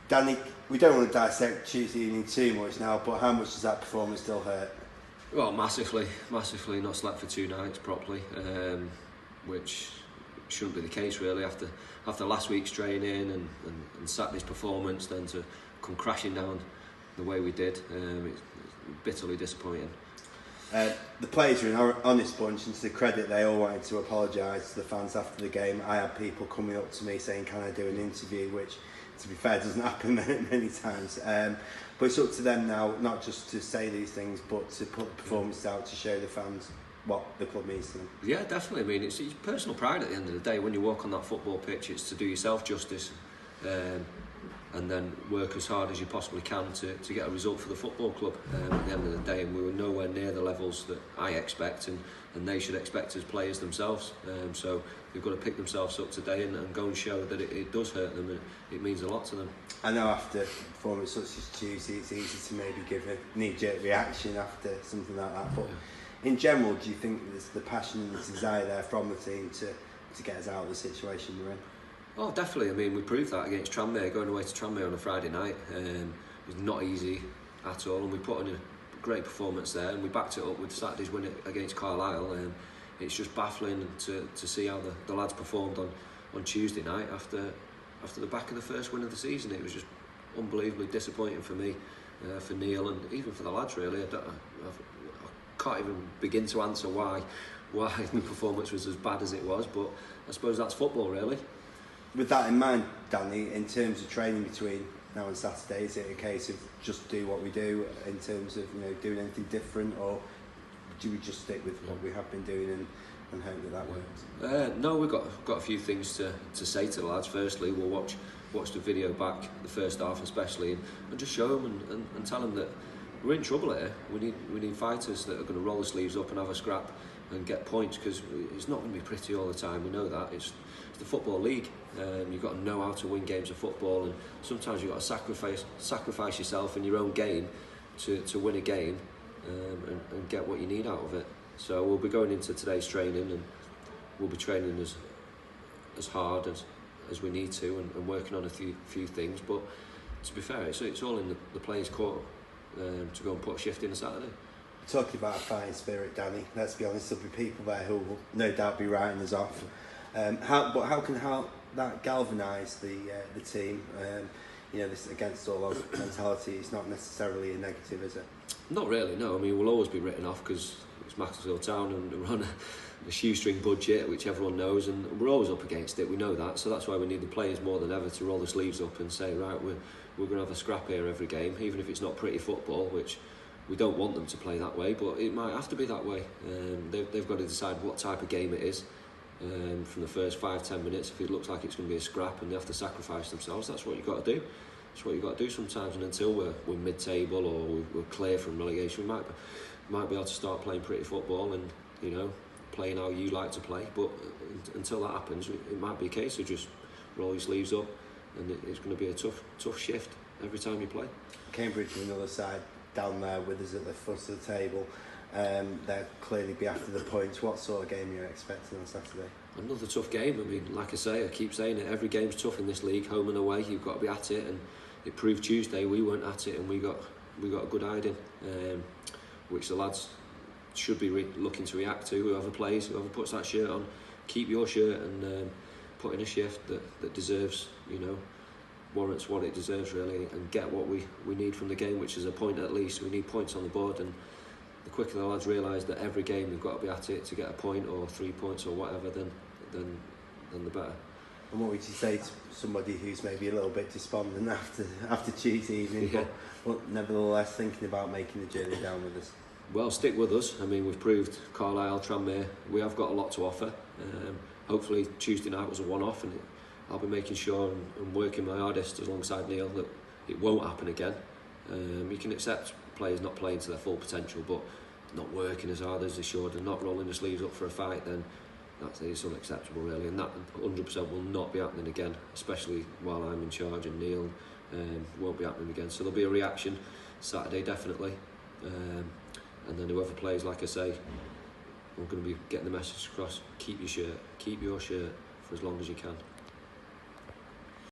Danny, we don't want to dissect Tuesday evening too much now, but how much does that performance still hurt? Well, massively. Not slept for 2 nights properly, which shouldn't be the case really after last week's training and Saturday's performance, then to come crashing down the way we did. It's bitterly disappointing. The players are an honest bunch, and to the credit, they all wanted to apologise to the fans after the game. I had people coming up to me saying, can I do an interview, which to be fair doesn't happen many times. But it's up to them now, not just to say these things, but to put the performance out to show the fans what the club means to them. Yeah, definitely. I mean, it's personal pride at the end of the day. When you walk on that football pitch, it's to do yourself justice, and then work as hard as you possibly can to get a result for the football club at the end of the day. And we were nowhere near the levels that I expect and they should expect as players themselves. So they've got to pick themselves up today and go and show that it does hurt them and it means a lot to them. I know after a performance such as Tuesday, it's easy to maybe give a knee-jerk reaction after something like that, but in general, do you think there's the passion and the desire there from the team to get us out of the situation we're in? Oh, definitely. I mean, we proved that against Tranmere, going away to Tranmere on a Friday night. It was not easy at all, and we put in a great performance there, and we backed it up with Saturday's win against Carlisle. It's just baffling to see how the lads performed on Tuesday night after the back of the first win of the season. It was just unbelievably disappointing for me, for Neil, and even for the lads really. I can't even begin to answer why the performance was as bad as it was, but I suppose that's football really. With that in mind, Danny, in terms of training between now and Saturday, is it a case of just do what we do in terms of doing anything different, or do we just stick with what we have been doing and hope that works? No, we've got a few things to say to the lads. Firstly, we'll watch the video back, the first half especially, and just show them and tell them that we're in trouble here. We need fighters that are going to roll the sleeves up and have a scrap and get points, because it's not going to be pretty all the time. We know that. It's the Football League. You've got to know how to win games of football, and sometimes you've got to sacrifice yourself in your own game to win a game and get what you need out of it. So we'll be going into today's training, and we'll be training as hard as we need to and working on a few things. But to be fair, it's all in the players' court to go and put a shift in on Saturday. Talking about a fighting spirit, Danny, let's be honest, there'll be people there who will no doubt be writing us off. How can that galvanise the team? This against all odds mentality is not necessarily a negative, is it? Not really, no. I mean, we'll always be written off because it's Macclesfield Town and we're on a shoestring budget, which everyone knows, and we're always up against it. We know that, so that's why we need the players more than ever to roll the sleeves up and say, right, we're going to have a scrap here every game, even if it's not pretty football, which we don't want them to play that way, but it might have to be that way. They've got to decide what type of game it is from the first 5-10 minutes. If it looks like it's going to be a scrap and they have to sacrifice themselves, that's what you've got to do. That's what you've got to do sometimes, and until we're mid-table or we're clear from relegation, we might be able to start playing pretty football and playing how you like to play. But until that happens, it might be a case of just roll your sleeves up, and it's going to be a tough shift every time you play. Cambridge on the other side, down there with us at the front of the table. They'll clearly be after the points. What sort of game are you expecting on Saturday? Another tough game. I mean, like I say, I keep saying it, every game's tough in this league, home and away. You've got to be at it, and it proved Tuesday we weren't at it, and we got a good hiding, which the lads should be looking to react to. Whoever plays, whoever puts that shirt on, keep your shirt and put in a shift that deserves, warrants what it deserves really, and get what we need from the game, which is a point at least. We need points on the board, and the quicker the lads realise that every game we've got to be at it to get a point or 3 points or whatever, then the better. And what would you say to somebody who's maybe a little bit despondent after Tuesday evening, but nevertheless thinking about making the journey down with us? Well, stick with us. I mean, we've proved Carlisle, Tranmere, we have got a lot to offer. Hopefully Tuesday night was a one-off, and I'll be making sure and working my hardest alongside Neil that it won't happen again. You can accept players not playing to their full potential, but not working as hard as they should and not rolling the sleeves up for a fight, then it's unacceptable really, and that 100% will not be happening again, especially while I'm in charge, and Neil won't be happening again. So there'll be a reaction Saturday definitely, and then whoever plays, like I say, I'm going to be getting the message across: keep your shirt for as long as you can.